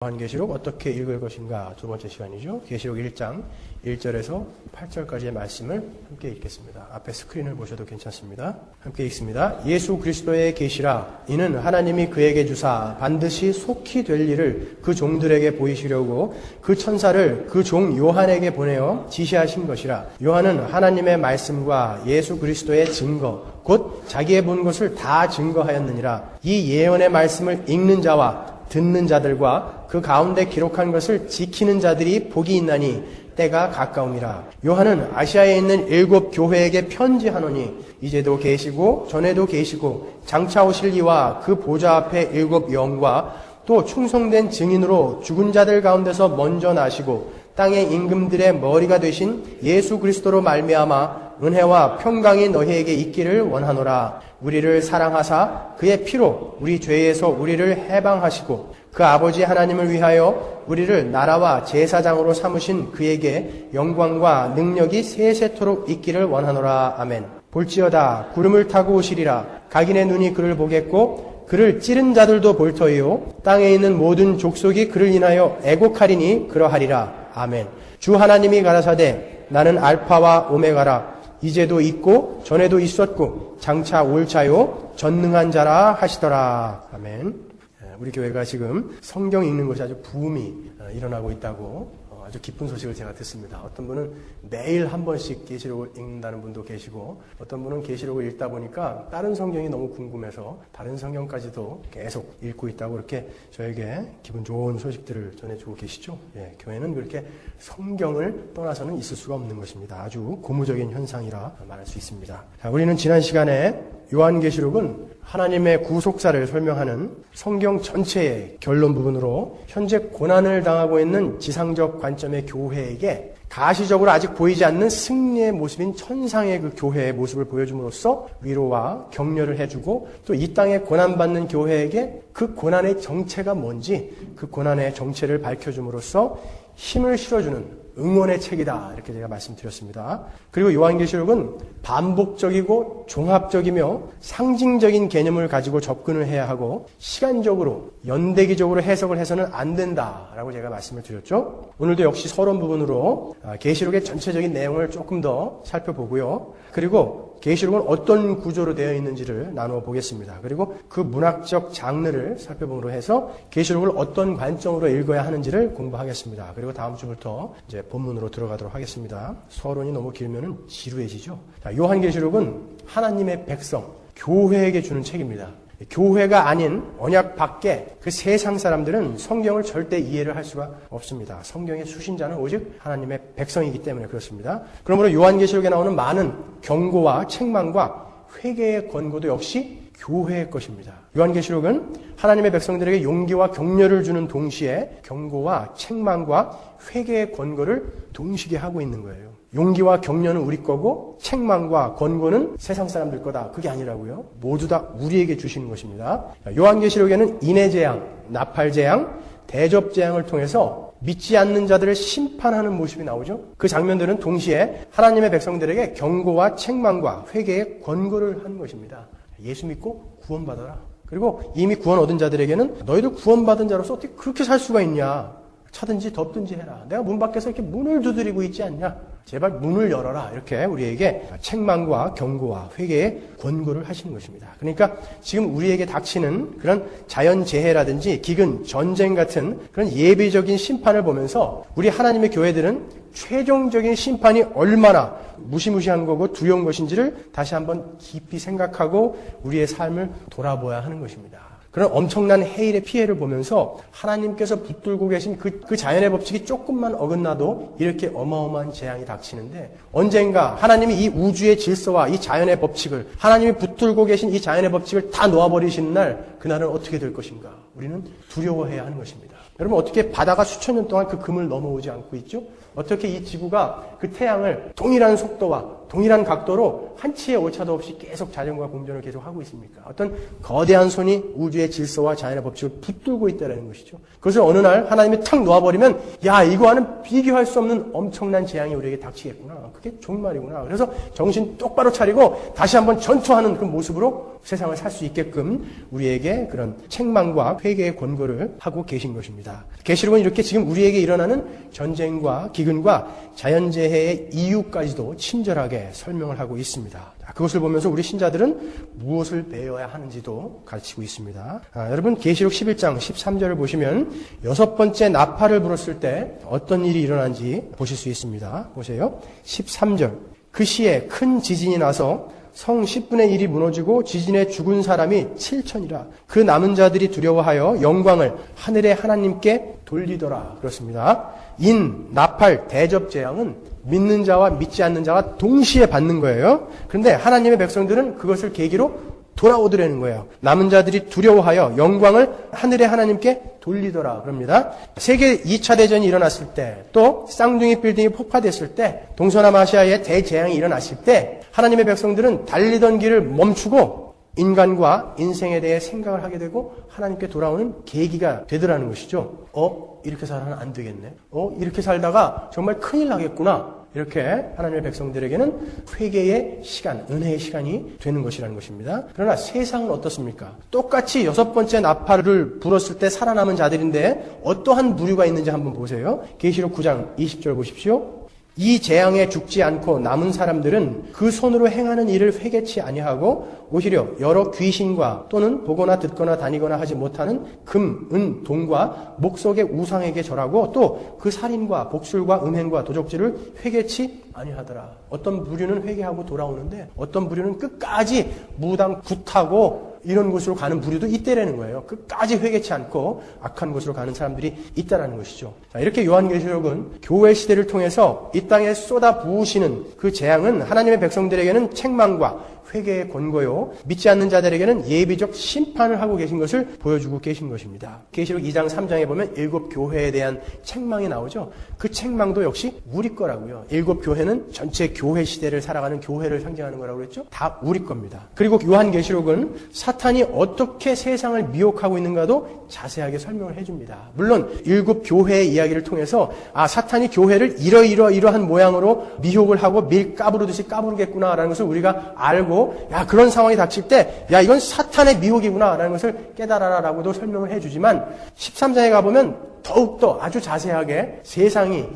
요한계시록 어떻게 읽을 것인가 두 번째 시간이죠. 계시록 1장 1절에서 8절까지의 말씀을 함께 읽겠습니다. 앞에 스크린을 보셔도 괜찮습니다. 함께 읽습니다. 예수 그리스도의 계시라. 이는 하나님이 그에게 주사 반드시 속히 될 일을 그 종들에게 보이시려고 그 천사를 그 종 요한에게 보내어 지시하신 것이라. 요한은 하나님의 말씀과 예수 그리스도의 증거 곧 자기의 본 것을 다 증거하였느니라. 이 예언의 말씀을 읽는 자와 듣는 자들과 그 가운데 기록한 것을 지키는 자들이 복이 있나니 때가 가까우니라. 요한은 아시아에 있는 7 교회에게 편지하노니 이제도 계시고 전에도 계시고 장차 오실 이와 그 보좌 앞에 7 영과 또 충성된 증인으로 죽은 자들 가운데서 먼저 나시고 땅의 임금들의 머리가 되신 예수 그리스도로 말미암아 은혜와 평강이 너희에게 있기를 원하노라. 우리를 사랑하사 그의 피로 우리 죄에서 우리를 해방하시고 그 아버지 하나님을 위하여 우리를 나라와 제사장으로 삼으신 그에게 영광과 능력이 세세토록 있기를 원하노라. 아멘. 볼지어다 구름을 타고 오시리라. 각인의 눈이 그를 보겠고 그를 찌른 자들도 볼 터이요 땅에 있는 모든 족속이 그를 인하여 애곡하리니 그러하리라. 아멘. 주 하나님이 가라사대 나는 알파와 오메가라. 이제도 있고 전에도 있었고 장차 올 자요 전능한 자라 하시더라. 아멘. 우리 교회가 지금 성경 읽는 것이 아주 붐이 일어나고 있다고 아주 기쁜 소식을 제가 듣습니다. 어떤 분은 매일 한 번씩 계시록을 읽는다는 분도 계시고 어떤 분은 계시록을 읽다 보니까 다른 성경이 너무 궁금해서 다른 성경까지도 계속 읽고 있다고 이렇게 저에게 기분 좋은 소식들을 전해주고 계시죠. 예, 교회는 그렇게 성경을 떠나서는 있을 수가 없는 것입니다. 아주 고무적인 현상이라 말할 수 있습니다. 자, 우리는 지난 시간에 요한계시록은 하나님의 구속사를 설명하는 성경 전체의 결론 부분으로 현재 고난을 당하고 있는 지상적 관점의 교회에게 가시적으로 아직 보이지 않는 승리의 모습인 천상의 그 교회의 모습을 보여줌으로써 위로와 격려를 해주고 또 이 땅에 고난받는 교회에게 그 고난의 정체가 뭔지 그 고난의 정체를 밝혀줌으로써 힘을 실어주는 응원의 책이다. 이렇게 제가 말씀드렸습니다. 그리고 요한계시록은 반복적이고 종합적이며 상징적인 개념을 가지고 접근을 해야 하고 시간적으로 연대기적으로 해석을 해서는 안 된다라고 제가 말씀을 드렸죠. 오늘도 역시 서론 부분으로 계시록의 전체적인 내용을 조금 더 살펴보고요. 그리고 계시록은 어떤 구조로 되어 있는지를 나누어 보겠습니다. 그리고 그 문학적 장르를 살펴봄으로 해서 계시록을 어떤 관점으로 읽어야 하는지를 공부하겠습니다. 그리고 다음 주부터 이제 본문으로 들어가도록 하겠습니다. 서론이 너무 길면은 지루해지죠. 자, 요한계시록은 하나님의 백성, 교회에게 주는 책입니다. 교회가 아닌 언약 밖에 그 세상 사람들은 성경을 절대 이해를 할 수가 없습니다. 성경의 수신자는 오직 하나님의 백성이기 때문에 그렇습니다. 그러므로 요한계시록에 나오는 많은 경고와 책망과 회개의 권고도 역시 교회의 것입니다. 요한계시록은 하나님의 백성들에게 용기와 격려를 주는 동시에 경고와 책망과 회개의 권고를 동시에 하고 있는 거예요. 용기와 격려는 우리 거고 책망과 권고는 세상 사람들 거다. 그게 아니라고요. 모두 다 우리에게 주시는 것입니다. 요한계시록에는 인해재앙, 나팔재앙, 대접재앙을 통해서 믿지 않는 자들을 심판하는 모습이 나오죠. 그 장면들은 동시에 하나님의 백성들에게 경고와 책망과 회개의 권고를 하는 것입니다. 예수 믿고 구원받아라. 그리고 이미 구원 얻은 자들에게는 너희들 구원받은 자로서 어떻게 그렇게 살 수가 있냐. 차든지 덮든지 해라. 내가 문 밖에서 이렇게 문을 두드리고 있지 않냐. 제발 문을 열어라. 이렇게 우리에게 책망과 경고와 회개의 권고를 하시는 것입니다. 그러니까 지금 우리에게 닥치는 그런 자연재해라든지 기근, 전쟁 같은 그런 예비적인 심판을 보면서 우리 하나님의 교회들은 최종적인 심판이 얼마나 무시무시한 거고 두려운 것인지를 다시 한번 깊이 생각하고 우리의 삶을 돌아보아야 하는 것입니다. 그런 엄청난 해일의 피해를 보면서 하나님께서 붙들고 계신 그 자연의 법칙이 조금만 어긋나도 이렇게 어마어마한 재앙이 닥치는데 언젠가 하나님이 이 우주의 질서와 이 자연의 법칙을 하나님이 붙들고 계신 이 자연의 법칙을 다 놓아버리시는 날 그날은 어떻게 될 것인가 우리는 두려워해야 하는 것입니다. 여러분 어떻게 바다가 수천 년 동안 그 금을 넘어오지 않고 있죠? 어떻게 이 지구가 그 태양을 동일한 속도와 동일한 각도로 한치의 오차도 없이 계속 자전과 공전을 계속 하고 있습니까? 어떤 거대한 손이 우주의 질서와 자연의 법칙을 붙들고 있다는 것이죠. 그것을 어느 날 하나님이 탁 놓아버리면 야 이거와는 비교할 수 없는 엄청난 재앙이 우리에게 닥치겠구나. 그게 종말이구나. 그래서 정신 똑바로 차리고 다시 한번 전투하는 그 모습으로 세상을 살 수 있게끔 우리에게 그런 책망과 회개의 권고를 하고 계신 것입니다. 계시록은 이렇게 지금 우리에게 일어나는 전쟁과 기근과 자연재해의 이유까지도 친절하게 설명을 하고 있습니다. 그것을 보면서 우리 신자들은 무엇을 배워야 하는지도 가르치고 있습니다. 여러분 계시록 11장 13절을 보시면 6번째 나팔을 불었을 때 어떤 일이 일어난지 보실 수 있습니다. 보세요. 13절 그 시에 큰 지진이 나서 성 10분의 1이 무너지고 지진에 죽은 사람이 7천이라. 그 남은 자들이 두려워하여 영광을 하늘의 하나님께 돌리더라. 그렇습니다. 나팔, 대접 재앙은 믿는 자와 믿지 않는 자가 동시에 받는 거예요. 그런데 하나님의 백성들은 그것을 계기로 돌아오더라는 거예요. 남은 자들이 두려워하여 영광을 하늘의 하나님께 돌리더라 그럽니다. 세계 2차 대전이 일어났을 때, 또 쌍둥이 빌딩이 폭파됐을 때, 동서남아시아의 대재앙이 일어났을 때 하나님의 백성들은 달리던 길을 멈추고 인간과 인생에 대해 생각을 하게 되고 하나님께 돌아오는 계기가 되더라는 것이죠. 이렇게 살아는 안 되겠네. 이렇게 살다가 정말 큰일 나겠구나. 이렇게 하나님의 백성들에게는 회개의 시간, 은혜의 시간이 되는 것이라는 것입니다. 그러나 세상은 어떻습니까? 똑같이 6번째 나팔을 불었을 때 살아남은 자들인데 어떠한 부류가 있는지 한번 보세요. 계시록 9장 20절 보십시오. 이 재앙에 죽지 않고 남은 사람들은 그 손으로 행하는 일을 회개치 아니하고 오히려 여러 귀신과 또는 보거나 듣거나 다니거나 하지 못하는 금, 은, 동과 목석의 우상에게 절하고 또 그 살인과 복술과 음행과 도적질을 회개치 아니하더라. 어떤 부류는 회개하고 돌아오는데 어떤 부류는 끝까지 무당 굿하고 이런 곳으로 가는 부류도 있다라는 거예요. 끝까지 회개치 않고 악한 곳으로 가는 사람들이 있다라는 것이죠. 자, 이렇게 요한계시록은 교회 시대를 통해서 이 땅에 쏟아 부으시는 그 재앙은 하나님의 백성들에게는 책망과 회개의 권고요. 믿지 않는 자들에게는 예비적 심판을 하고 계신 것을 보여주고 계신 것입니다. 계시록 2장 3장에 보면 7 교회에 대한 책망이 나오죠. 그 책망도 역시 우리 거라고요. 7 교회는 전체 교회 시대를 살아가는 교회를 상징하는 거라고 그랬죠. 다 우리 겁니다. 그리고 요한계시록은 사탄이 어떻게 세상을 미혹하고 있는가도 자세하게 설명을 해줍니다. 물론 7 교회의 이야기를 통해서 사탄이 교회를 이러한 모양으로 미혹을 하고 밀 까부르듯이 까부르겠구나라는 것을 우리가 알고 그런 상황이 닥칠 때 이건 사탄의 미혹이구나 라는 것을 깨달아라 라고도 설명을 해주지만 13장에 가보면 더욱더 아주 자세하게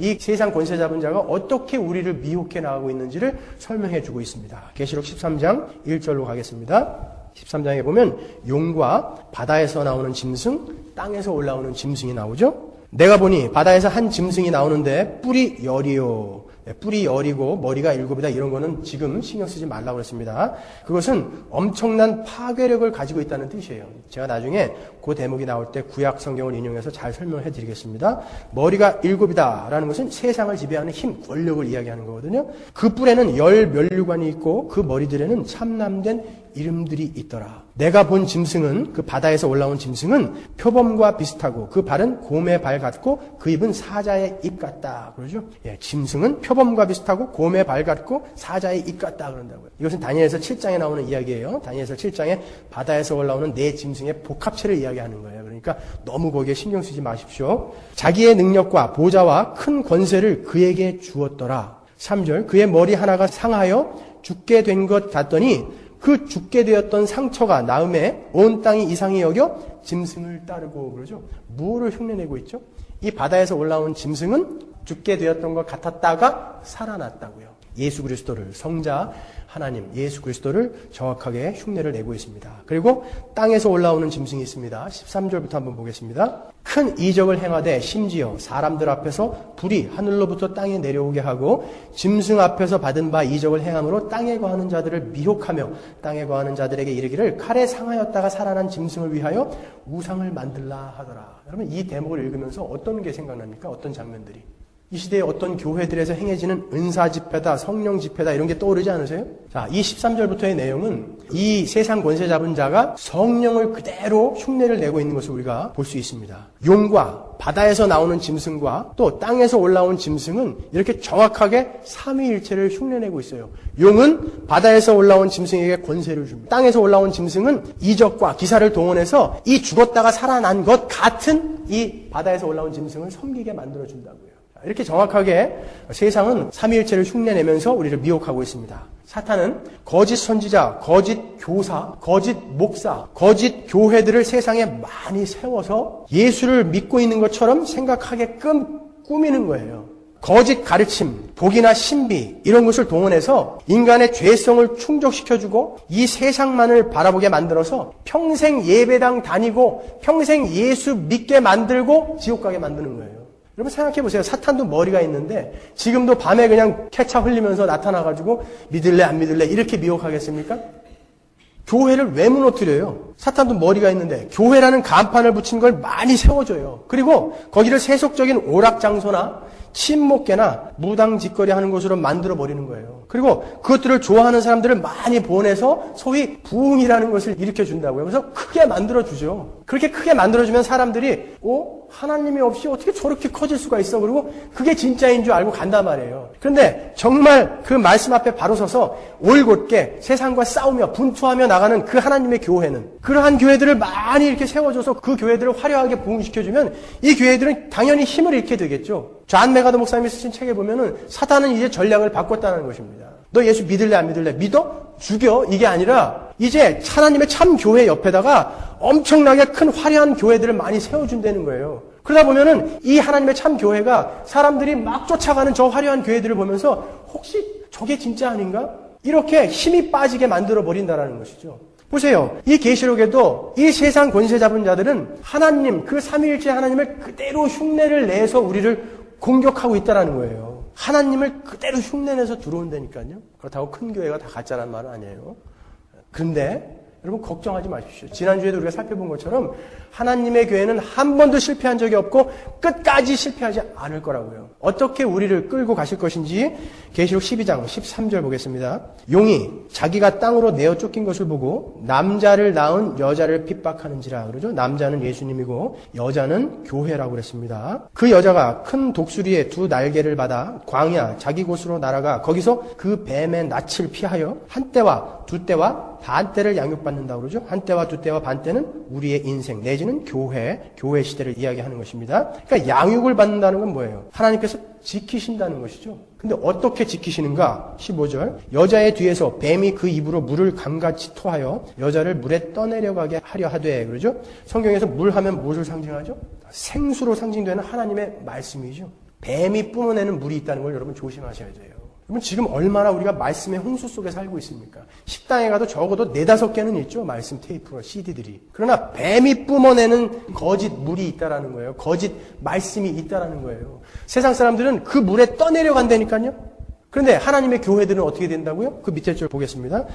이 세상 권세 잡은 자가 어떻게 우리를 미혹해 나가고 있는지를 설명해 주고 있습니다. 계시록 13장 1절로 가겠습니다. 13장에 보면 용과 바다에서 나오는 짐승, 땅에서 올라오는 짐승이 나오죠. 내가 보니 바다에서 한 짐승이 나오는데 뿔이 열이요. 뿔이 열이고 머리가 7이다. 이런 거는 지금 신경 쓰지 말라고 그랬습니다. 그것은 엄청난 파괴력을 가지고 있다는 뜻이에요. 제가 나중에 그 대목이 나올 때 구약 성경을 인용해서 잘 설명을 해드리겠습니다. 머리가 7이다 라는 것은 세상을 지배하는 힘, 권력을 이야기하는 거거든요. 그 뿔에는 열 면류관이 있고 그 머리들에는 참남된 이름들이 있더라. 내가 본 짐승은, 그 바다에서 올라온 짐승은 표범과 비슷하고 그 발은 곰의 발 같고 그 입은 사자의 입 같다. 그러죠? 짐승은 표범과 비슷하고 곰의 발 같고 사자의 입 같다. 그런다고요. 이것은 다니엘서 7장에 나오는 이야기예요. 다니엘서 7장에 바다에서 올라오는 4짐승의 복합체를 이야기하는 거예요. 그러니까 너무 거기에 신경 쓰지 마십시오. 자기의 능력과 보좌와 큰 권세를 그에게 주었더라. 3절 그의 머리 하나가 상하여 죽게 된 것 같더니 그 죽게 되었던 상처가 나음에 온 땅이 이상히 여겨 짐승을 따르고 그러죠. 무엇을 흉내내고 있죠? 이 바다에서 올라온 짐승은 죽게 되었던 것 같았다가 살아났다고요. 예수 그리스도를, 성자 하나님 예수 그리스도를 정확하게 흉내를 내고 있습니다. 그리고 땅에서 올라오는 짐승이 있습니다. 13절부터 한번 보겠습니다. 큰 이적을 행하되 심지어 사람들 앞에서 불이 하늘로부터 땅에 내려오게 하고 짐승 앞에서 받은 바 이적을 행함으로 땅에 거하는 자들을 미혹하며 땅에 거하는 자들에게 이르기를 칼에 상하였다가 살아난 짐승을 위하여 우상을 만들라 하더라. 여러분 이 대목을 읽으면서 어떤 게 생각납니까? 어떤 장면들이? 이 시대에 어떤 교회들에서 행해지는 은사 집회다, 성령 집회다 이런 게 떠오르지 않으세요? 자, 이 13절부터의 내용은 이 세상 권세 잡은 자가 성령을 그대로 흉내를 내고 있는 것을 우리가 볼 수 있습니다. 용과 바다에서 나오는 짐승과 또 땅에서 올라온 짐승은 이렇게 정확하게 삼위일체를 흉내내고 있어요. 용은 바다에서 올라온 짐승에게 권세를 줍니다. 땅에서 올라온 짐승은 이적과 기사를 동원해서 이 죽었다가 살아난 것 같은 이 바다에서 올라온 짐승을 섬기게 만들어준다고요. 이렇게 정확하게 세상은 삼위일체를 흉내내면서 우리를 미혹하고 있습니다. 사탄은 거짓 선지자, 거짓 교사, 거짓 목사, 거짓 교회들을 세상에 많이 세워서 예수를 믿고 있는 것처럼 생각하게끔 꾸미는 거예요. 거짓 가르침, 독이나 신비 이런 것을 동원해서 인간의 죄성을 충족시켜주고 이 세상만을 바라보게 만들어서 평생 예배당 다니고 평생 예수 믿게 만들고 지옥 가게 만드는 거예요. 여러분 생각해 보세요. 사탄도 머리가 있는데 지금도 밤에 그냥 케찹 흘리면서 나타나가지고 믿을래 안 믿을래 이렇게 미혹하겠습니까? 교회를 왜 무너뜨려요? 사탄도 머리가 있는데 교회라는 간판을 붙인 걸 많이 세워줘요. 그리고 거기를 세속적인 오락장소나 친목계나 무당짓거리 하는 곳으로 만들어버리는 거예요. 그리고 그것들을 좋아하는 사람들을 많이 보내서 소위 부흥이라는 것을 일으켜준다고요. 그래서 크게 만들어주죠. 그렇게 크게 만들어주면 사람들이 하나님이 없이 어떻게 저렇게 커질 수가 있어? 그리고 그게 진짜인 줄 알고 간단 말이에요. 그런데 정말 그 말씀 앞에 바로 서서 올곧게 세상과 싸우며 분투하며 나가는 그 하나님의 교회는 그러한 교회들을 많이 이렇게 세워줘서 그 교회들을 화려하게 부흥시켜주면 이 교회들은 당연히 힘을 잃게 되겠죠. 존 메가더 목사님이 쓰신 책에 보면은 사탄은 이제 전략을 바꿨다는 것입니다. 너 예수 믿을래 안 믿을래? 믿어? 죽여? 이게 아니라 이제 하나님의 참 교회 옆에다가 엄청나게 큰 화려한 교회들을 많이 세워준다는 거예요. 그러다 보면은 이 하나님의 참 교회가 사람들이 막 쫓아가는 저 화려한 교회들을 보면서 혹시 저게 진짜 아닌가? 이렇게 힘이 빠지게 만들어버린다는 것이죠. 보세요. 이 계시록에도 이 세상 권세 잡은 자들은 하나님, 그 삼위일체 하나님을 그대로 흉내를 내서 우리를 공격하고 있다는 거예요. 하나님을 그대로 흉내내서 들어온다니까요. 그렇다고 큰 교회가 다 가짜란 말은 아니에요. 그런데 여러분 걱정하지 마십시오. 지난주에도 우리가 살펴본 것처럼 하나님의 교회는 한 번도 실패한 적이 없고 끝까지 실패하지 않을 거라고요. 어떻게 우리를 끌고 가실 것인지 계시록 12장 13절 보겠습니다. 용이 자기가 땅으로 내어 쫓긴 것을 보고 남자를 낳은 여자를 핍박하는지라 그러죠. 남자는 예수님이고 여자는 교회라고 그랬습니다. 그 여자가 큰 독수리의 두 날개를 받아 광야 자기 곳으로 날아가 거기서 그 뱀의 낯을 피하여 한때와 두때와 반때를 양육받는다고 그러죠. 한때와 두때와 반때는 우리의 인생 내지는 교회 시대를 이야기하는 것입니다. 그러니까 양육을 받는다는 건 뭐예요? 하나님께서 지키신다는 것이죠. 근데 어떻게 지키시는가? 15절 여자의 뒤에서 뱀이 그 입으로 물을 강같이 토하여 여자를 물에 떠내려가게 하려 하되 그러죠. 성경에서 물 하면 무엇을 상징하죠? 생수로 상징되는 하나님의 말씀이죠. 뱀이 뿜어내는 물이 있다는 걸 여러분 조심하셔야 돼요. 그러면 지금 얼마나 우리가 말씀의 홍수 속에 살고 있습니까? 식당에 가도 적어도 4-5개는 있죠. 말씀 테이프와 CD들이. 그러나 뱀이 뿜어내는 거짓 물이 있다라는 거예요. 거짓 말씀이 있다라는 거예요. 세상 사람들은 그 물에 떠내려간다니까요. 그런데 하나님의 교회들은 어떻게 된다고요? 그 밑에 줄 보겠습니다.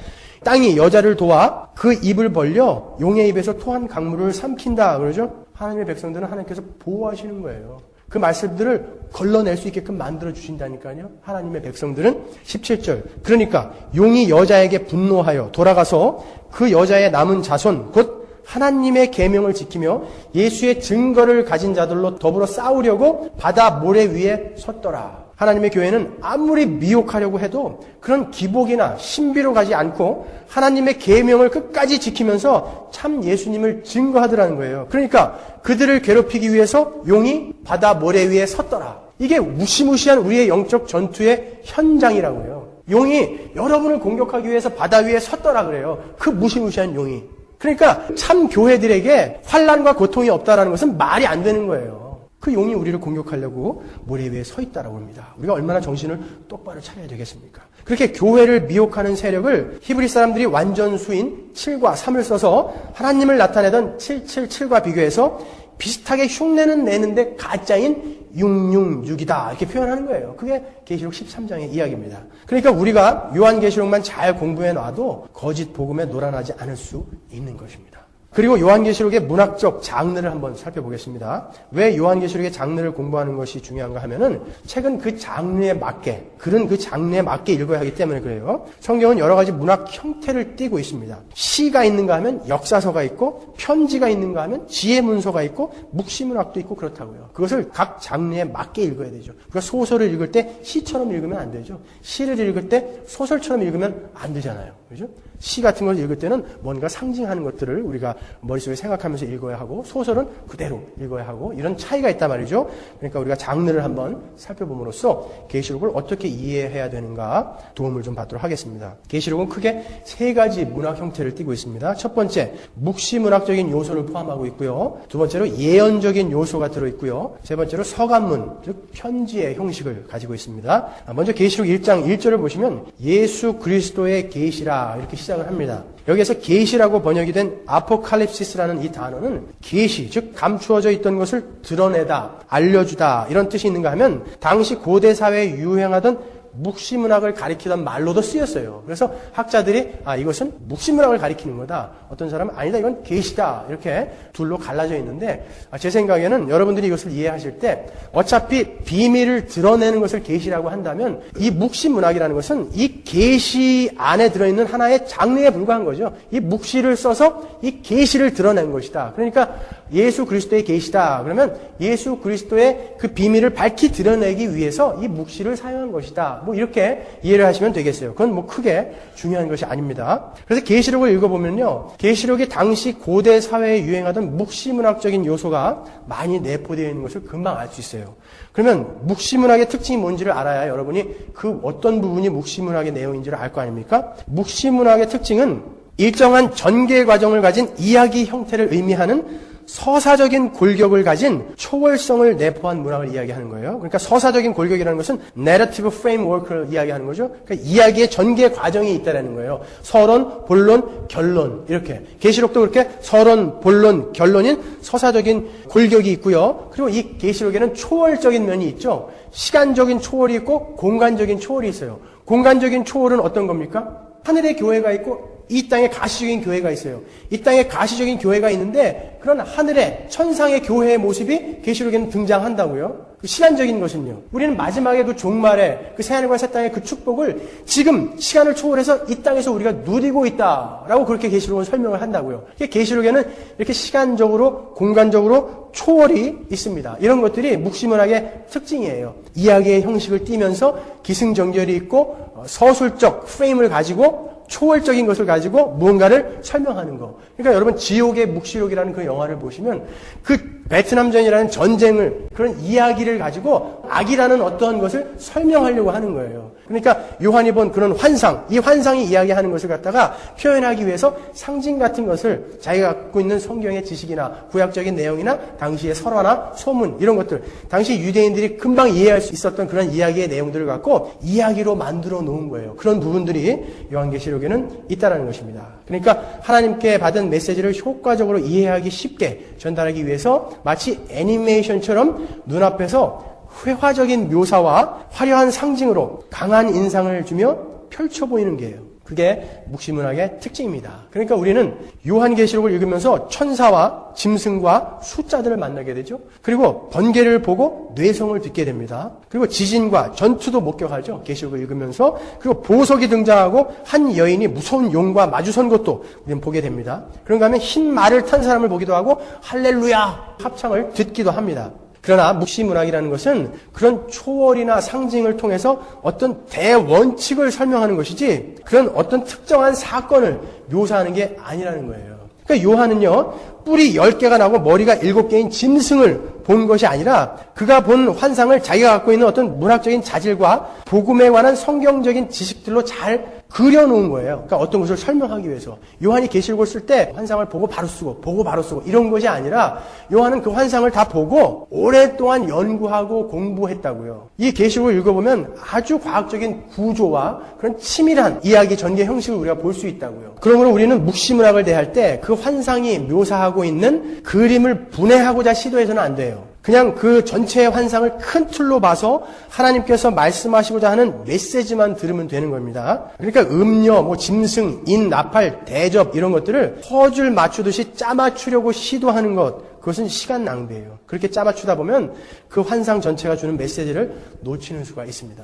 땅이 여자를 도와 그 입을 벌려 용의 입에서 토한 강물을 삼킨다. 그러죠? 하나님의 백성들은 하나님께서 보호하시는 거예요. 그 말씀들을 걸러낼 수 있게끔 만들어 주신다니까요. 하나님의 백성들은 17절. 그러니까 용이 여자에게 분노하여 돌아가서 그 여자의 남은 자손 곧 하나님의 계명을 지키며 예수의 증거를 가진 자들로 더불어 싸우려고 바다 모래 위에 섰더라. 하나님의 교회는 아무리 미혹하려고 해도 그런 기복이나 신비로 가지 않고 하나님의 계명을 끝까지 지키면서 참 예수님을 증거하더라는 거예요. 그러니까 그들을 괴롭히기 위해서 용이 바다 모래 위에 섰더라. 이게 무시무시한 우리의 영적 전투의 현장이라고요. 용이 여러분을 공격하기 위해서 바다 위에 섰더라 그래요. 그 무시무시한 용이. 그러니까 참 교회들에게 환난과 고통이 없다라는 것은 말이 안 되는 거예요. 그 용이 우리를 공격하려고 모래 위에 서 있다라고 합니다. 우리가 얼마나 정신을 똑바로 차려야 되겠습니까? 그렇게 교회를 미혹하는 세력을 히브리 사람들이 완전수인 7과 3을 써서 하나님을 나타내던 777과 비교해서 비슷하게 흉내는 내는데 가짜인 666이다 이렇게 표현하는 거예요. 그게 계시록 13장의 이야기입니다. 그러니까 우리가 요한계시록만 잘 공부해 놔도 거짓 복음에 놀아나지 않을 수 있는 것입니다. 그리고 요한계시록의 문학적 장르를 한번 살펴보겠습니다. 왜 요한계시록의 장르를 공부하는 것이 중요한가 하면은 책은 그 장르에 맞게, 글은 그 장르에 맞게 읽어야 하기 때문에 그래요. 성경은 여러 가지 문학 형태를 띠고 있습니다. 시가 있는가 하면 역사서가 있고, 편지가 있는가 하면 지혜문서가 있고, 묵시문학도 있고 그렇다고요. 그것을 각 장르에 맞게 읽어야 되죠. 우리가 소설을 읽을 때 시처럼 읽으면 안 되죠. 시를 읽을 때 소설처럼 읽으면 안 되잖아요. 그죠? 시 같은 걸 읽을 때는 뭔가 상징하는 것들을 우리가 머릿속에 생각하면서 읽어야 하고 소설은 그대로 읽어야 하고 이런 차이가 있단 말이죠. 그러니까 우리가 장르를 한번 살펴봄으로써 계시록을 어떻게 이해해야 되는가 도움을 좀 받도록 하겠습니다. 계시록은 크게 세 가지 문학 형태를 띠고 있습니다. 첫 번째, 묵시문학적인 요소를 포함하고 있고요. 두 번째로 예언적인 요소가 들어있고요. 세 번째로 서간문, 즉 편지의 형식을 가지고 있습니다. 먼저 계시록 1장 1절을 보시면 예수 그리스도의 계시라 이렇게 시작을 합니다. 여기에서 계시라고 번역이 된 아포칼립시스라는 이 단어는 계시, 즉 감추어져 있던 것을 드러내다, 알려주다 이런 뜻이 있는가 하면 당시 고대 사회에 유행하던 묵시문학을 가리키던 말로도 쓰였어요. 그래서 학자들이 이것은 묵시문학을 가리키는 거다. 어떤 사람은 아니다, 이건 계시다. 이렇게 둘로 갈라져 있는데 제 생각에는 여러분들이 이것을 이해하실 때 어차피 비밀을 드러내는 것을 계시라고 한다면 이 묵시문학이라는 것은 이 계시 안에 들어있는 하나의 장르에 불과한 거죠. 이 묵시를 써서 이 계시를 드러낸 것이다. 그러니까 예수 그리스도의 계시다. 그러면 예수 그리스도의 그 비밀을 밝히 드러내기 위해서 이 묵시를 사용한 것이다. 이렇게 이해를 하시면 되겠어요. 그건 크게 중요한 것이 아닙니다. 그래서 계시록을 읽어보면요. 계시록이 당시 고대 사회에 유행하던 묵시문학적인 요소가 많이 내포되어 있는 것을 금방 알 수 있어요. 그러면 묵시문학의 특징이 뭔지를 알아야 여러분이 그 어떤 부분이 묵시문학의 내용인지를 알 거 아닙니까? 묵시문학의 특징은 일정한 전개 과정을 가진 이야기 형태를 의미하는 서사적인 골격을 가진 초월성을 내포한 문학을 이야기하는 거예요. 그러니까 서사적인 골격이라는 것은 narrative framework를 이야기하는 거죠. 그러니까 이야기의 전개 과정이 있다라는 거예요. 서론, 본론, 결론 이렇게. 계시록도 그렇게 서론, 본론, 결론인 서사적인 골격이 있고요. 그리고 이 계시록에는 초월적인 면이 있죠. 시간적인 초월이 있고 공간적인 초월이 있어요. 공간적인 초월은 어떤 겁니까? 하늘의 교회가 있고 이 땅에 가시적인 교회가 있어요. 이 땅에 가시적인 교회가 있는데 그런 하늘의 천상의 교회의 모습이 계시록에는 등장한다고요. 시간적인 것은요. 우리는 마지막에 그 종말에 그 새하늘과 새 땅의 그 축복을 지금 시간을 초월해서 이 땅에서 우리가 누리고 있다라고 그렇게 계시록은 설명을 한다고요. 계시록에는 이렇게 시간적으로 공간적으로 초월이 있습니다. 이런 것들이 묵시문학의 특징이에요. 이야기의 형식을 띠면서 기승전결이 있고 서술적 프레임을 가지고 초월적인 것을 가지고 무언가를 설명하는 거. 그러니까 여러분 지옥의 묵시록이라는 그 영화를 보시면 그 베트남전이라는 전쟁을 그런 이야기를 가지고 악이라는 어떠한 것을 설명하려고 하는 거예요. 그러니까 요한이 본 그런 환상, 이 환상이 이야기하는 것을 갖다가 표현하기 위해서 상징 같은 것을 자기가 갖고 있는 성경의 지식이나 구약적인 내용이나 당시의 설화나 소문 이런 것들, 당시 유대인들이 금방 이해할 수 있었던 그런 이야기의 내용들을 갖고 이야기로 만들어 놓은 거예요. 그런 부분들이 요한계시록에는 있다라는 것입니다. 그러니까 하나님께 받은 메시지를 효과적으로 이해하기 쉽게 전달하기 위해서 마치 애니메이션처럼 눈앞에서 회화적인 묘사와 화려한 상징으로 강한 인상을 주며 펼쳐 보이는 게예요. 그게 묵시문학의 특징입니다. 그러니까 우리는 요한계시록을 읽으면서 천사와 짐승과 숫자들을 만나게 되죠. 그리고 번개를 보고 뇌성을 듣게 됩니다. 그리고 지진과 전투도 목격하죠. 계시록을 읽으면서. 그리고 보석이 등장하고 한 여인이 무서운 용과 마주선 것도 우리는 보게 됩니다. 그런가 하면 흰 말을 탄 사람을 보기도 하고 할렐루야 합창을 듣기도 합니다. 그러나 묵시문학이라는 것은 그런 초월이나 상징을 통해서 어떤 대원칙을 설명하는 것이지 그런 어떤 특정한 사건을 묘사하는 게 아니라는 거예요. 그러니까 요한은요, 뿔이 10개가 나고 머리가 7개인 짐승을 본 것이 아니라 그가 본 환상을 자기가 갖고 있는 어떤 문학적인 자질과 복음에 관한 성경적인 지식들로 잘 그려놓은 거예요. 그러니까 어떤 것을 설명하기 위해서. 요한이 계시록을 쓸 때 환상을 보고 바로 쓰고 이런 것이 아니라 요한은 그 환상을 다 보고 오랫동안 연구하고 공부했다고요. 이 계시록을 읽어보면 아주 과학적인 구조와 그런 치밀한 이야기 전개 형식을 우리가 볼 수 있다고요. 그러므로 우리는 묵시문학을 대할 때 그 환상이 묘사하고 있는 그림을 분해하고자 시도해서는 안 돼요. 그냥 그 전체의 환상을 큰 틀로 봐서 하나님께서 말씀하시고자 하는 메시지만 들으면 되는 겁니다. 그러니까 음료, 짐승, 인, 나팔, 대접 이런 것들을 퍼즐 맞추듯이 짜맞추려고 시도하는 것, 그것은 시간 낭비예요. 그렇게 짜맞추다 보면 그 환상 전체가 주는 메시지를 놓치는 수가 있습니다.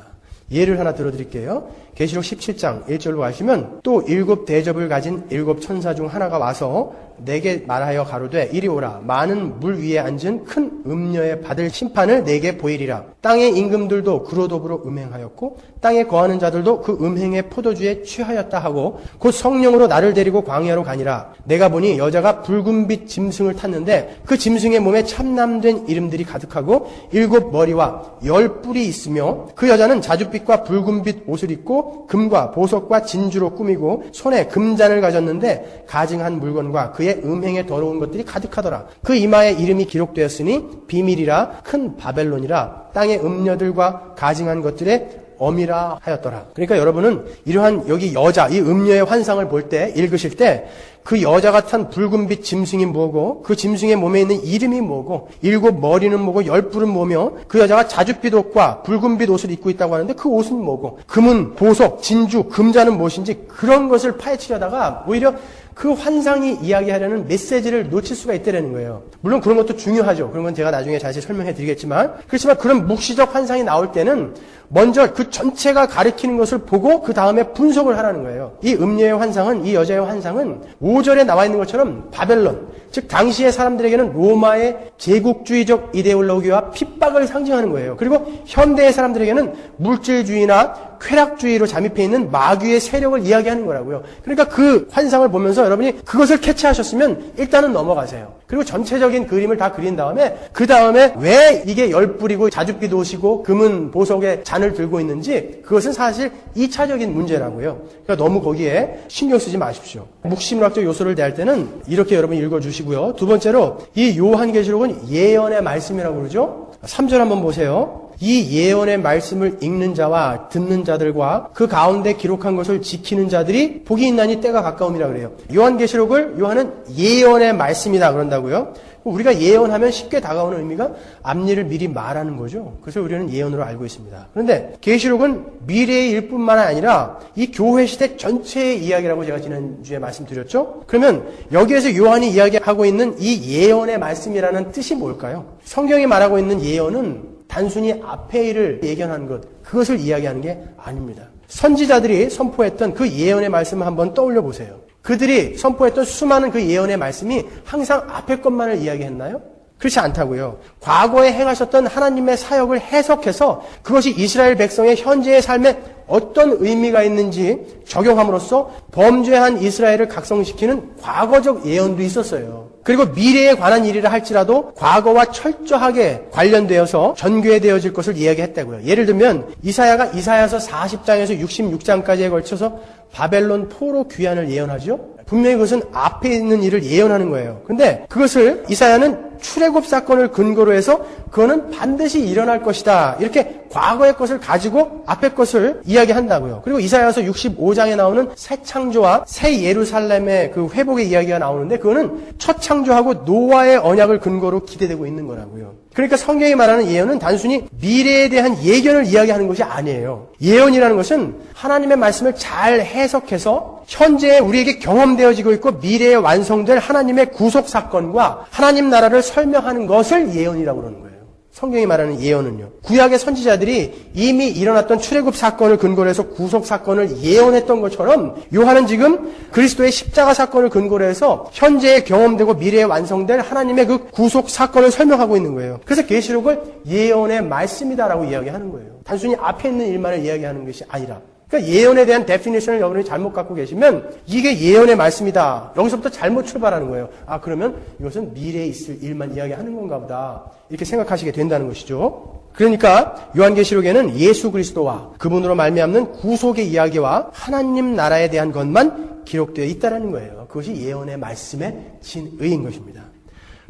예를 하나 들어드릴게요. 계시록 17장 1절로 가시면 또 7 대접을 가진 7 천사 중 하나가 와서 내게 말하여 가로되 이리 오라. 많은 물 위에 앉은 큰 음녀에 받을 심판을 내게 보이리라. 땅의 임금들도 그로 더불어 음행하였고 땅에 거하는 자들도 그 음행의 포도주에 취하였다 하고 곧 성령으로 나를 데리고 광야로 가니라. 내가 보니 여자가 붉은빛 짐승을 탔는데 그 짐승의 몸에 참남된 이름들이 가득하고 7 머리와 10 뿔이 있으며 그 여자는 자줏빛과 붉은빛 옷을 입고 금과 보석과 진주로 꾸미고 손에 금잔을 가졌는데 가증한 물건과 그의 음행에 더러운 것들이 가득하더라. 그 이마에 이름이 기록되었으니 비밀이라 큰 바벨론이라 땅의 음녀들과 가증한 것들의 엄이라 하였더라. 그러니까 여러분은 이러한 여기 여자, 이 음녀의 환상을 볼 때, 읽으실 때 그 여자가 탄 붉은빛 짐승이 뭐고 그 짐승의 몸에 있는 이름이 뭐고 7 머리는 뭐고 10 뿔은 뭐며 그 여자가 자줏빛 옷과 붉은빛 옷을 입고 있다고 하는데 그 옷은 뭐고 금은 보석, 진주, 금자는 무엇인지 그런 것을 파헤치려다가 오히려 그 환상이 이야기하려는 메시지를 놓칠 수가 있다는 거예요. 물론 그런 것도 중요하죠. 그런 건 제가 나중에 자세히 설명해 드리겠지만 그렇지만 그런 묵시적 환상이 나올 때는 먼저 그 전체가 가리키는 것을 보고 그 다음에 분석을 하라는 거예요. 이 음녀의 환상은, 이 여자의 환상은 5절에 나와 있는 것처럼 바벨론, 즉 당시의 사람들에게는 로마의 제국주의적 이데올로기와 핍박을 상징하는 거예요. 그리고 현대의 사람들에게는 물질주의나 쾌락주의로 잠입해 있는 마귀의 세력을 이야기하는 거라고요. 그러니까 그 환상을 보면서 여러분이 그것을 캐치하셨으면 일단은 넘어가세요. 그리고 전체적인 그림을 다 그린 다음에 그 다음에 왜 이게 10뿔이고 자줏빛 옷이고 금은 보석의 잔을 들고 있는지 그것은 사실 2차적인 문제라고요. 그러니까 너무 거기에 신경 쓰지 마십시오. 묵시문학적 요소를 대할 때는 이렇게 여러분 읽어주시고요. 두 번째로 이 요한계시록은 예언의 말씀이라고 그러죠. 3절 한번 보세요. 이 예언의 말씀을 읽는 자와 듣는 자들과 그 가운데 기록한 것을 지키는 자들이 복이 있나니 때가 가까움이라 그래요. 요한계시록을 요한은 예언의 말씀이다 그런다고요. 우리가 예언하면 쉽게 다가오는 의미가 앞일을 미리 말하는 거죠. 그래서 우리는 예언으로 알고 있습니다. 그런데 계시록은 미래의 일뿐만 아니라 이 교회 시대 전체의 이야기라고 제가 지난주에 말씀드렸죠. 그러면 여기에서 요한이 이야기하고 있는 이 예언의 말씀이라는 뜻이 뭘까요? 성경이 말하고 있는 예언은 단순히 앞의 일을 예견하는 것, 그것을 이야기하는 게 아닙니다. 선지자들이 선포했던 그 예언의 말씀을 한번 떠올려 보세요. 그들이 선포했던 수많은 그 예언의 말씀이 항상 앞의 것만을 이야기했나요? 그렇지 않다고요. 과거에 행하셨던 하나님의 사역을 해석해서 그것이 이스라엘 백성의 현재의 삶에 어떤 의미가 있는지 적용함으로써 범죄한 이스라엘을 각성시키는 과거적 예언도 있었어요. 그리고 미래에 관한 일이라 할지라도 과거와 철저하게 관련되어서 전개되어질 것을 이야기했다고요. 예를 들면 이사야가 이사야서 40장에서 66장까지에 걸쳐서 바벨론 포로 귀환을 예언하죠. 분명히 그것은 앞에 있는 일을 예언하는 거예요. 근데 그것을 이사야는 출애굽 사건을 근거로 해서 그거는 반드시 일어날 것이다. 이렇게 과거의 것을 가지고 앞의 것을 이야기한다고요. 그리고 이사야서 65장에 나오는 새 창조와 새 예루살렘의 그 회복의 이야기가 나오는데 그거는 첫 창조하고 노아의 언약을 근거로 기대되고 있는 거라고요. 그러니까 성경이 말하는 예언은 단순히 미래에 대한 예견을 이야기하는 것이 아니에요. 예언이라는 것은 하나님의 말씀을 잘 해석해서 현재 우리에게 경험되어지고 있고 미래에 완성될 하나님의 구속 사건과 하나님 나라를 설명하는 것을 예언이라고 그러는 거예요. 성경이 말하는 예언은요. 구약의 선지자들이 이미 일어났던 출애굽 사건을 근거로 해서 구속 사건을 예언했던 것처럼 요한은 지금 그리스도의 십자가 사건을 근거로 해서 현재에 경험되고 미래에 완성될 하나님의 그 구속 사건을 설명하고 있는 거예요. 그래서 계시록을 예언의 말씀이다라고 이야기하는 거예요. 단순히 앞에 있는 일만을 이야기하는 것이 아니라. 그러니까 예언에 대한 데피니션을 여러분이 잘못 갖고 계시면 이게 예언의 말씀이다. 여기서부터 잘못 출발하는 거예요. 아, 그러면 이것은 미래에 있을 일만 이야기하는 건가 보다. 이렇게 생각하시게 된다는 것이죠. 그러니까 요한계시록에는 예수 그리스도와 그분으로 말미암는 구속의 이야기와 하나님 나라에 대한 것만 기록되어 있다는 거예요. 그것이 예언의 말씀의 진의인 것입니다.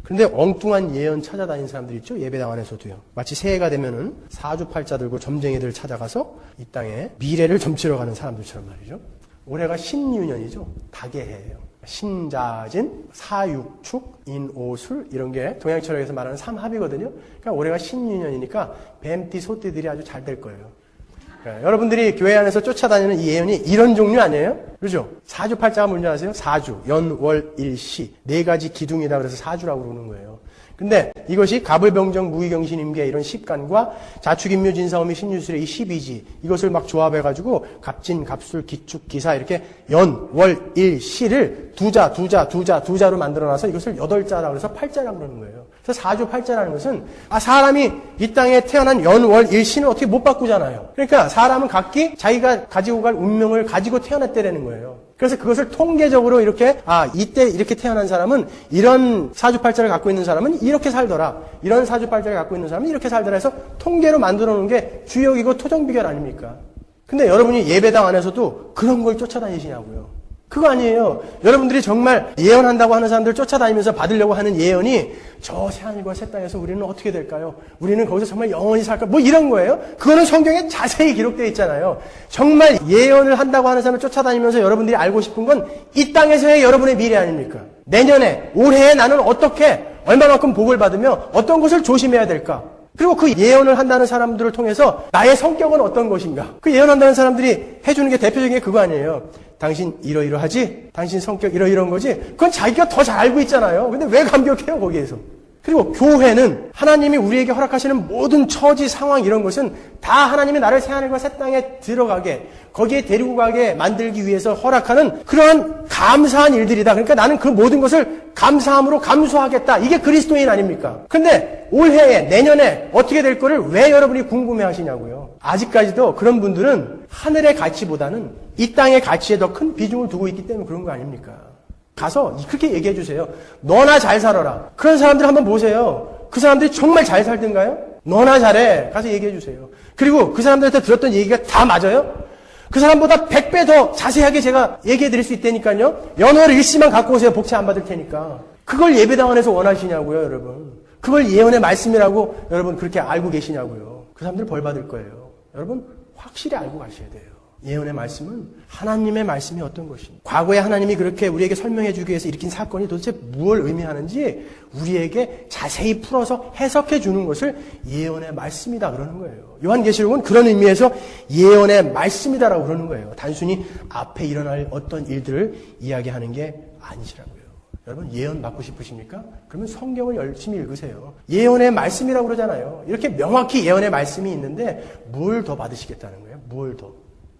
그런데 엉뚱한 예언 찾아다니는 사람들 있죠? 예배당 안에서도요. 마치 새해가 되면은 사주팔자 들고 점쟁이들 찾아가서 이 땅에 미래를 점치러 가는 사람들처럼 말이죠. 올해가 신유년이죠. 닭의 해예요. 신자진, 사육축, 인오술 이런 게 동양철학에서 말하는 삼합이거든요. 그러니까 올해가 신유년이니까 뱀띠, 소띠들이 아주 잘 될 거예요. 그러니까 여러분들이 교회 안에서 쫓아다니는 이 예언이 이런 종류 아니에요? 그렇죠? 사주팔자가 뭔지 아세요? 사주, 연, 월, 일, 시. 4가지 기둥이라 그래서 사주라고 그러는 거예요. 근데 이것이 가불병정 무의경신임계 이런 십간과 자축인묘 진사오미 신유술의 이 12지 이것을 막 조합해가지고 갑진, 갑술, 기축, 기사 이렇게 연, 월, 일, 시를 두자로 만들어놔서 이것을 8자라고 해서 8자라고 그러는 거예요. 그래서 4조 8자라는 것은 사람이 이 땅에 태어난 연, 월, 일, 시는 어떻게 못 바꾸잖아요. 그러니까 사람은 각기 자기가 가지고 갈 운명을 가지고 태어났다라는 거예요. 그래서 그것을 통계적으로 이렇게 이때 이렇게 태어난 사람은 이런 사주팔자를 갖고 있는 사람은 이렇게 살더라. 이런 사주팔자를 갖고 있는 사람은 이렇게 살더라 해서 통계로 만들어 놓은 게 주역이고 토정비결 아닙니까? 근데 여러분이 예배당 안에서도 그런 걸 쫓아다니시냐고요. 그거 아니에요. 여러분들이 정말 예언한다고 하는 사람들 쫓아다니면서 받으려고 하는 예언이 저 새하늘과 새 땅에서 우리는 어떻게 될까요? 우리는 거기서 정말 영원히 살까? 뭐 이런 거예요? 그거는 성경에 자세히 기록되어 있잖아요. 정말 예언을 한다고 하는 사람을 쫓아다니면서 여러분들이 알고 싶은 건 이 땅에서의 여러분의 미래 아닙니까? 내년에, 올해에 나는 어떻게, 얼마만큼 복을 받으며 어떤 것을 조심해야 될까? 그리고 그 예언을 한다는 사람들을 통해서 나의 성격은 어떤 것인가? 그 예언한다는 사람들이 해주는 게 대표적인 게 그거 아니에요. 당신 이러이러하지? 당신 성격 이러이러한 거지? 그건 자기가 더 잘 알고 있잖아요. 근데 왜 감격해요, 거기에서? 그리고 교회는 하나님이 우리에게 허락하시는 모든 처지, 상황 이런 것은 다 하나님이 나를 새하늘과 새 땅에 들어가게, 거기에 데리고 가게 만들기 위해서 허락하는 그러한 감사한 일들이다. 그러니까 나는 그 모든 것을 감사함으로 감수하겠다. 이게 그리스도인 아닙니까? 근데 올해에, 내년에 어떻게 될 거를 왜 여러분이 궁금해 하시냐고요. 아직까지도 그런 분들은 하늘의 가치보다는 이 땅의 가치에 더 큰 비중을 두고 있기 때문에 그런 거 아닙니까? 가서 그렇게 얘기해 주세요. 너나 잘 살아라. 그런 사람들 한번 보세요. 그 사람들이 정말 잘 살던가요? 너나 잘해. 가서 얘기해 주세요. 그리고 그 사람들한테 들었던 얘기가 다 맞아요? 그 사람보다 100배 더 자세하게 제가 얘기해 드릴 수 있다니까요. 연월 일시만 갖고 오세요. 복채 안 받을 테니까. 그걸 예배당 안에서 원하시냐고요, 여러분. 그걸 예언의 말씀이라고 여러분 그렇게 알고 계시냐고요. 그 사람들 벌 받을 거예요. 여러분 확실히 알고 가셔야 돼요. 예언의 말씀은 하나님의 말씀이 어떤 것인지, 과거에 하나님이 그렇게 우리에게 설명해 주기 위해서 일으킨 사건이 도대체 무엇을 의미하는지 우리에게 자세히 풀어서 해석해 주는 것을 예언의 말씀이다 그러는 거예요. 요한계시록은 그런 의미에서 예언의 말씀이다라고 그러는 거예요. 단순히 앞에 일어날 어떤 일들을 이야기하는 게 아니시라고요. 여러분 예언 받고 싶으십니까? 그러면 성경을 열심히 읽으세요. 예언의 말씀이라고 그러잖아요. 이렇게 명확히 예언의 말씀이 있는데 뭘 더 받으시겠다는 거예요? 뭘 더?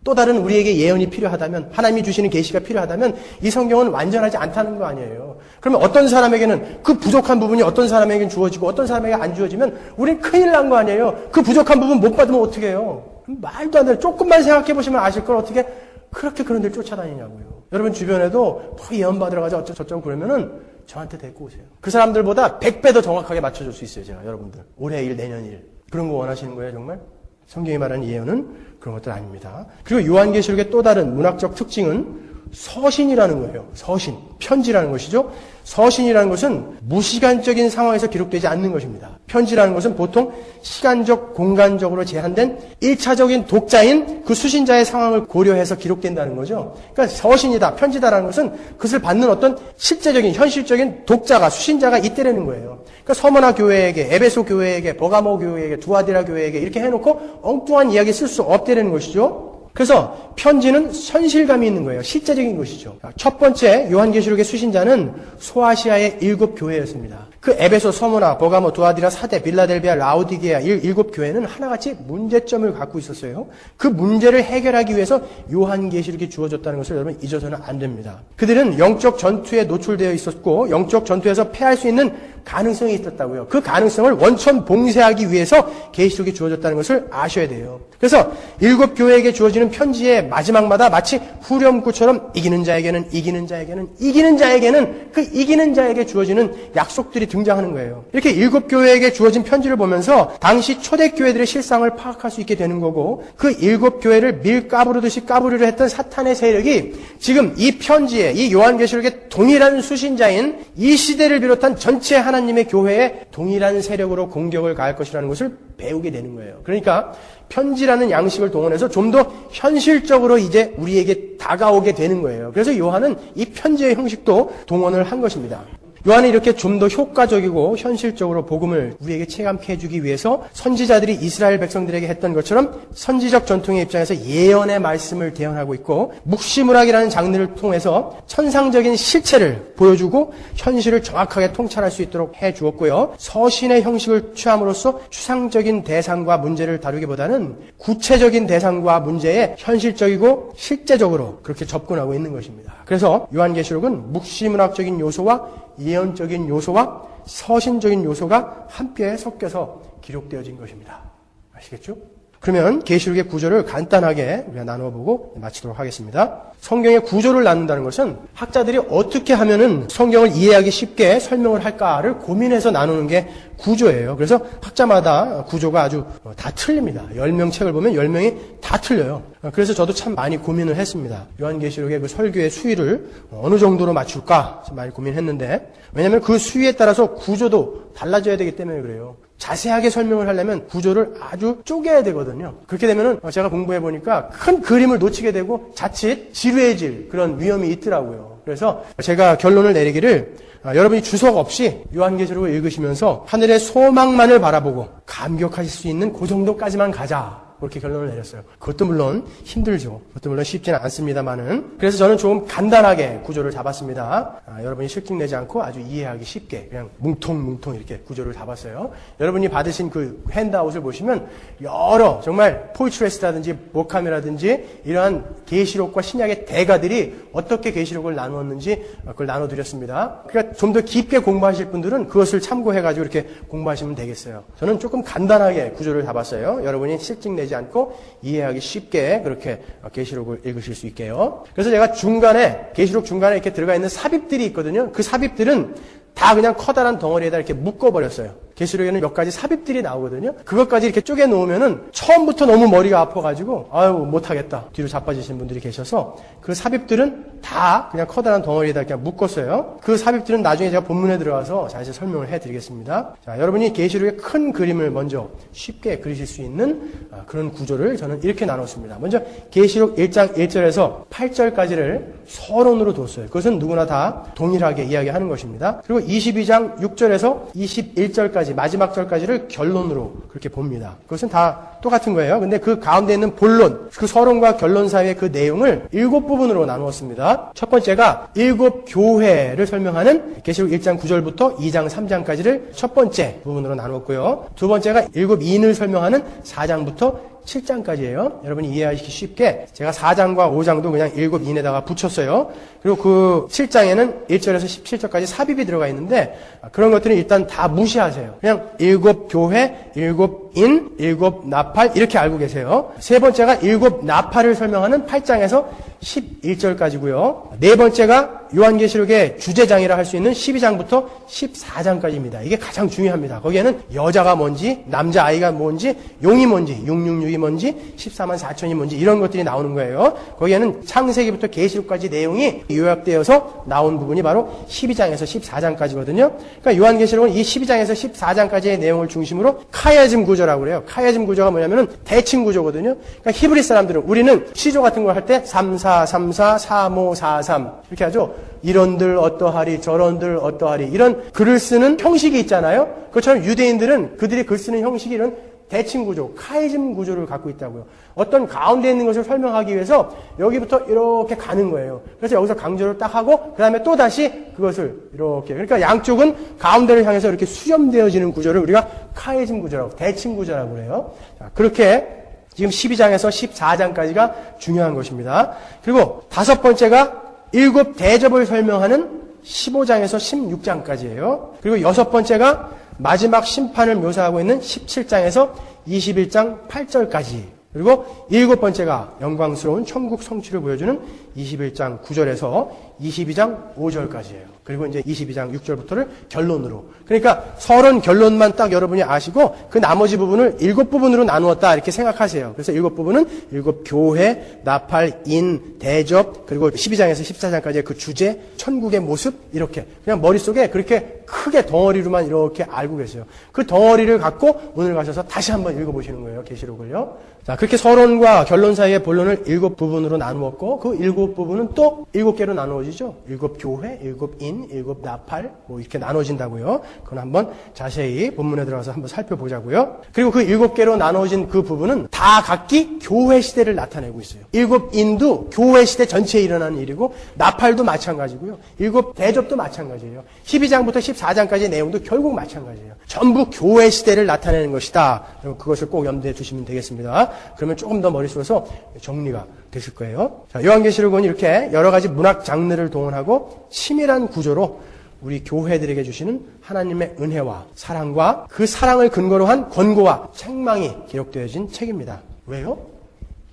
또 다른 우리에게 예언이 필요하다면, 하나님이 주시는 계시가 필요하다면 이 성경은 완전하지 않다는 거 아니에요. 그러면 어떤 사람에게는 그 부족한 부분이 어떤 사람에게는 주어지고 어떤 사람에게 안 주어지면 우린 큰일 난 거 아니에요. 그 부족한 부분 못 받으면 어떻게 해요? 말도 안 돼요. 조금만 생각해 보시면 아실 걸 어떻게 그렇게 그런 데를 쫓아다니냐고요. 여러분 주변에도 예언 받으러 가자 어쩌고저쩌고 그러면은 저한테 데리고 오세요. 그 사람들보다 100배 더 정확하게 맞춰줄 수 있어요. 제가 여러분들. 올해 일, 내년 일. 그런 거 원하시는 거예요 정말? 성경이 말하는 예언은 그런 것들 아닙니다. 그리고 요한계시록의 또 다른 문학적 특징은 서신이라는 거예요. 서신, 편지라는 것이죠. 서신이라는 것은 무시간적인 상황에서 기록되지 않는 것입니다. 편지라는 것은 보통 시간적, 공간적으로 제한된 1차적인 독자인 그 수신자의 상황을 고려해서 기록된다는 거죠. 그러니까 서신이다, 편지다라는 것은 그것을 받는 어떤 실제적인, 현실적인 독자가, 수신자가 있다라는 거예요. 그러니까 서머나 교회에게, 에베소 교회에게, 버가모 교회에게, 두아디라 교회에게 이렇게 해놓고 엉뚱한 이야기 쓸 수 없다라는 것이죠. 그래서 편지는 현실감이 있는 거예요. 실제적인 것이죠. 첫 번째 요한계시록의 수신자는 소아시아의 7교회였습니다. 그 에베소, 서머나, 버가모, 두아디라, 사데, 빌라델비아, 라오디게아 7교회는 하나같이 문제점을 갖고 있었어요. 그 문제를 해결하기 위해서 요한계시록이 주어졌다는 것을 여러분 잊어서는 안 됩니다. 그들은 영적 전투에 노출되어 있었고 영적 전투에서 패할 수 있는 가능성이 있었다고요. 그 가능성을 원천 봉쇄하기 위해서 계시록이 주어졌다는 것을 아셔야 돼요. 그래서 7교회에게 주어지는 편지의 마지막마다 마치 후렴구처럼 이기는 자에게는 그 이기는 자에게 주어지는 약속들이 등장하는 거예요. 이렇게 7교회에게 주어진 편지를 보면서 당시 초대교회들의 실상을 파악할 수 있게 되는 거고 그 7교회를 밀 까부르듯이 까부리려 했던 사탄의 세력이 지금 이 편지에 이 요한계시록의 동일한 수신자인 이 시대를 비롯한 전체 하나님의 교회에 동일한 세력으로 공격을 가할 것이라는 것을 배우게 되는 거예요. 그러니까 편지라는 양식을 동원해서 좀 더 현실적으로 이제 우리에게 다가오게 되는 거예요. 그래서 요한은 이 편지의 형식도 동원을 한 것입니다. 요한이 이렇게 좀 더 효과적이고 현실적으로 복음을 우리에게 체감케 해주기 위해서 선지자들이 이스라엘 백성들에게 했던 것처럼 선지적 전통의 입장에서 예언의 말씀을 대언하고 있고, 묵시문학이라는 장르를 통해서 천상적인 실체를 보여주고 현실을 정확하게 통찰할 수 있도록 해주었고요. 서신의 형식을 취함으로써 추상적인 대상과 문제를 다루기보다는 구체적인 대상과 문제에 현실적이고 실제적으로 그렇게 접근하고 있는 것입니다. 그래서 요한계시록은 묵시문학적인 요소와 예언적인 요소와 서신적인 요소가 함께 섞여서 기록되어진 것입니다. 아시겠죠? 그러면 계시록의 구조를 간단하게 우리가 나눠보고 마치도록 하겠습니다. 성경의 구조를 나눈다는 것은 학자들이 어떻게 하면은 성경을 이해하기 쉽게 설명을 할까를 고민해서 나누는 게 구조예요. 그래서 학자마다 구조가 아주 다 틀립니다. 10명 책을 보면 10명이 다 틀려요. 그래서 저도 참 많이 고민을 했습니다. 요한계시록의 그 설교의 수위를 어느 정도로 맞출까 많이 고민했는데, 왜냐하면 그 수위에 따라서 구조도 달라져야 되기 때문에 그래요. 자세하게 설명을 하려면 구조를 아주 쪼개야 되거든요. 그렇게 되면은 제가 공부해 보니까 큰 그림을 놓치게 되고 자칫 지루해질 그런 위험이 있더라고요. 그래서 제가 결론을 내리기를, 여러분이 주석 없이 요한계시록을 읽으시면서 하늘의 소망만을 바라보고 감격하실 수 있는 그 정도까지만 가자, 그렇게 결론을 내렸어요. 그것도 물론 힘들죠. 그것도 물론 쉽지는 않습니다만은. 그래서 저는 조금 간단하게 구조를 잡았습니다. 여러분이 실증 내지 않고 아주 이해하기 쉽게 그냥 뭉통뭉통 이렇게 구조를 잡았어요. 여러분이 받으신 그 핸드아웃을 보시면 여러 정말 포이트레스라든지 모카메라든지 이러한 계시록과 신약의 대가들이 어떻게 계시록을 나누었는지 그걸 나눠드렸습니다. 그러니까 좀 더 깊게 공부하실 분들은 그것을 참고해가지고 이렇게 공부하시면 되겠어요. 저는 조금 간단하게 구조를 잡았어요. 여러분이 실증 내지 않고 이해하기 쉽게 그렇게 계시록을 읽으실 수 있게요. 그래서 제가 중간에, 계시록 중간에 이렇게 들어가 있는 삽입들이 있거든요. 그 삽입들은 다 그냥 커다란 덩어리에다 이렇게 묶어버렸어요. 계시록에는 몇 가지 삽입들이 나오거든요. 그것까지 이렇게 쪼개 놓으면은 처음부터 너무 머리가 아파가지고 아유 못하겠다 뒤로 자빠지신 분들이 계셔서 그 삽입들은 다 그냥 커다란 덩어리에다 그냥 묶었어요. 그 삽입들은 나중에 제가 본문에 들어가서 자세히 설명을 해드리겠습니다. 자, 여러분이 계시록의 큰 그림을 먼저 쉽게 그리실 수 있는 그런 구조를 저는 이렇게 나눴습니다. 먼저 계시록 1장 1절에서 8절까지를 서론으로 뒀어요. 그것은 누구나 다 동일하게 이야기하는 것입니다. 그리고 22장 6절에서 21절까지 마지막 절까지를 결론으로 그렇게 봅니다. 그것은 다 똑같은 거예요. 근데 그 가운데 있는 본론, 그 서론과 결론 사이의 그 내용을 7부분으로 나누었습니다. 첫 번째가 7 교회를 설명하는 계시록 1장 9절부터 2장 3장까지를 첫 번째 부분으로 나누었고요. 두 번째가 7 인을 설명하는 4장부터 7장까지예요. 여러분이 이해하시기 쉽게 제가 4장과 5장도 그냥 7 인에다가 붙였어요. 그리고 그 7장에는 1절에서 17절까지 삽입이 들어가 있는데 그런 것들은 일단 다 무시하세요. 그냥 7 교회, 7 인, 7 나팔 이렇게 알고 계세요. 세 번째가 7 나팔을 설명하는 8장에서 11절까지고요. 네 번째가 요한계시록의 주제장이라 할 수 있는 12장부터 14장까지입니다. 이게 가장 중요합니다. 거기에는 여자가 뭔지, 남자아이가 뭔지, 용이 뭔지, 666이 뭔지, 14만 4천이 뭔지 이런 것들이 나오는 거예요. 거기에는 창세기부터 계시록까지 내용이 요약되어서 나온 부분이 바로 12장에서 14장까지거든요. 그러니까 요한계시록은 이 12장에서 14장까지의 내용을 중심으로 카야즘 구조라고 그래요. 카야즘 구조가 뭐냐면은 대칭 구조거든요. 그러니까 히브리 사람들은 우리는 시조 같은 걸 할 때 3434, 3543 이렇게 하죠. 이런들 어떠하리 저런들 어떠하리 이런 글을 쓰는 형식이 있잖아요. 그것처럼 유대인들은 그들이 글 쓰는 형식이 이런 대칭 구조, 카이즘 구조를 갖고 있다고요. 어떤 가운데 있는 것을 설명하기 위해서 여기부터 이렇게 가는 거예요. 그래서 여기서 강조를 딱 하고 그 다음에 또 다시 그것을 이렇게, 그러니까 양쪽은 가운데를 향해서 이렇게 수렴되어지는 구조를 우리가 카이즘 구조라고, 대칭 구조라고 그래요. 자, 그렇게 지금 12장에서 14장까지가 중요한 것입니다. 그리고 다섯 번째가 7 대접을 설명하는 15장에서 16장까지예요. 그리고 여섯 번째가 마지막 심판을 묘사하고 있는 17장에서 21장 8절까지. 그리고 7번째가 영광스러운 천국 성취를 보여주는 21장 9절에서 22장 5절까지예요. 그리고 이제 22장 6절부터를 결론으로. 그러니까 서론 결론만 딱 여러분이 아시고 그 나머지 부분을 7부분으로 나누었다 이렇게 생각하세요. 그래서 7부분은 7 교회, 나팔, 인, 대접, 그리고 12장에서 14장까지의 그 주제, 천국의 모습 이렇게 그냥 머릿속에 그렇게 크게 덩어리로만 이렇게 알고 계세요. 그 덩어리를 갖고 오늘 가셔서 다시 한번 읽어보시는 거예요. 계시록을요. 자, 그렇게 서론과 결론 사이의 본론을 7부분으로 나누었고 그 7부분은 또 7개로 나누어지고 나눠지죠. 7교회, 7인, 7나팔 뭐 이렇게 나눠진다고요. 그건 한번 자세히 본문에 들어가서 한번 살펴보자고요. 그리고 그 7개로 나눠진 그 부분은 다 각기 교회 시대를 나타내고 있어요. 7인도 교회 시대 전체에 일어나는 일이고 나팔도 마찬가지고요. 7대접도 마찬가지예요. 12장부터 14장까지의 내용도 결국 마찬가지예요. 전부 교회 시대를 나타내는 것이다. 그것을 꼭 염두에 두시면 되겠습니다. 그러면 조금 더 머릿속에서 정리가 되실 거예요. 자, 요한계시록은 이렇게 여러 가지 문학 장르를 동원하고 치밀한 구조로 우리 교회들에게 주시는 하나님의 은혜와 사랑과 그 사랑을 근거로 한 권고와 책망이 기록되어진 책입니다. 왜요?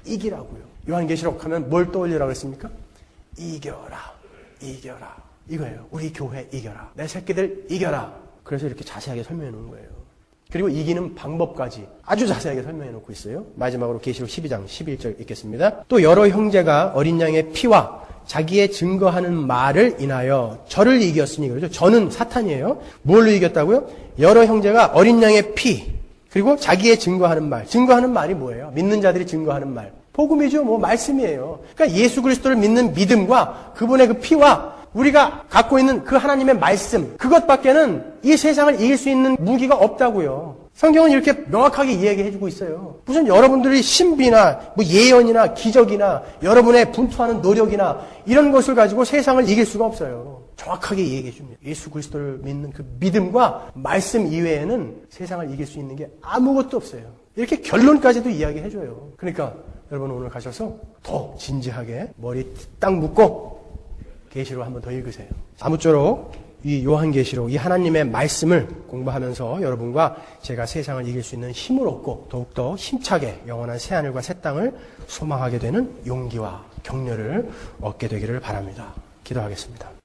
이기라고요. 요한계시록 하면 뭘 떠올리라고 했습니까? 이겨라. 이겨라. 이거예요. 우리 교회 이겨라. 내 새끼들 이겨라. 그래서 이렇게 자세하게 설명해 놓은 거예요. 그리고 이기는 방법까지 아주 자세하게 설명해 놓고 있어요. 마지막으로 계시록 12장 11절 읽겠습니다. 또 여러 형제가 어린 양의 피와 자기의 증거하는 말을 인하여 저를 이겼으니, 그렇죠? 저는 사탄이에요. 뭘로 이겼다고요? 여러 형제가 어린 양의 피, 그리고 자기의 증거하는 말. 증거하는 말이 뭐예요? 믿는 자들이 증거하는 말. 복음이죠. 뭐 말씀이에요. 그러니까 예수 그리스도를 믿는 믿음과 그분의 그 피와 우리가 갖고 있는 그 하나님의 말씀, 그것밖에는 이 세상을 이길 수 있는 무기가 없다고요. 성경은 이렇게 명확하게 이야기해주고 있어요. 무슨 여러분들이 신비나 뭐 예언이나 기적이나 여러분의 분투하는 노력이나 이런 것을 가지고 세상을 이길 수가 없어요. 정확하게 얘기해줍니다. 예수 그리스도를 믿는 그 믿음과 말씀 이외에는 세상을 이길 수 있는 게 아무것도 없어요. 이렇게 결론까지도 이야기해줘요. 그러니까 여러분 오늘 가셔서 더 진지하게 머리 딱 묶고 계시록 한번 더 읽으세요. 아무쪼록 이 요한계시록, 이 하나님의 말씀을 공부하면서 여러분과 제가 세상을 이길 수 있는 힘을 얻고 더욱더 힘차게 영원한 새하늘과 새 땅을 소망하게 되는 용기와 격려를 얻게 되기를 바랍니다. 기도하겠습니다.